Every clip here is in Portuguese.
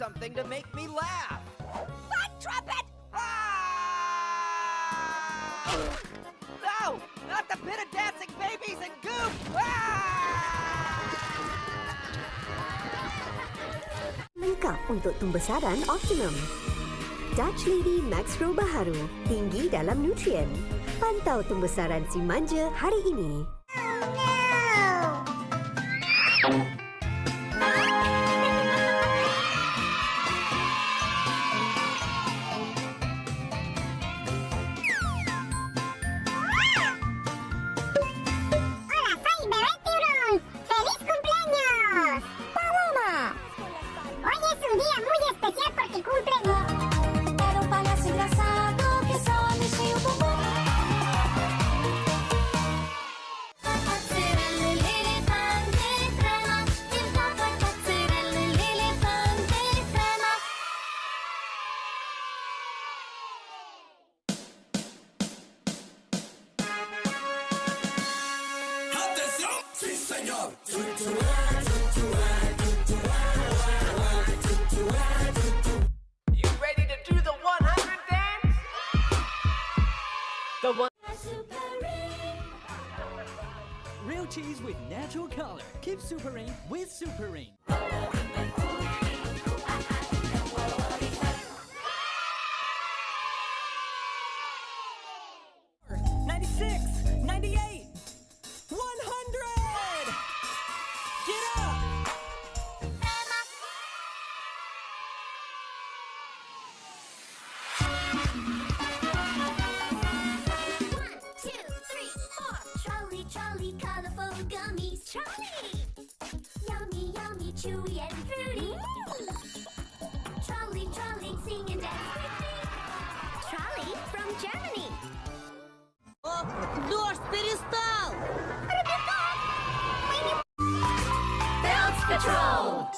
something to make me laugh. Fun trumpet! Ah! No! Not the pit of dancing babies and goop! Ah! Lengkap untuk pembesaran optimum. Dutch Lady Max Pro baharu, tinggi dalam nutrien. Pantau pembesaran si manja hari ini. Hola, soy Bebé Tiburón. ¡Feliz cumpleaños! ¡Paloma! Hoy es un día muy especial porque cumple mi... Era um palhaço engraçado que só mexia o bumbum. Pazzerello l'elefante trema, il capo è pazzerello l'elefante trema. Atención, sí señor. You ready to do the 100 dance? The one. Real cheese with natural color. Keep Superine with Superine. 96, 98, 100! Get up! Trolley, trolley, colorful gummies. Trolley! Yummy, yummy, chewy and fruity. Trolley, trolley, sing and dance with me. Trolley from Germany. Дождь перестал! Bounce Patrol!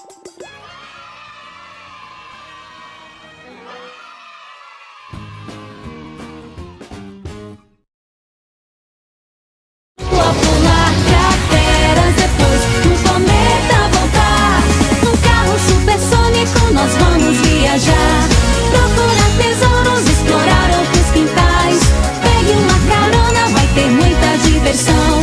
Pular crateras depois um cometa voltar. Num carro supersônico nós vamos viajar. Procurar tesouros, explorar outros quintais. Pegue uma carona, vai ter muita diversão.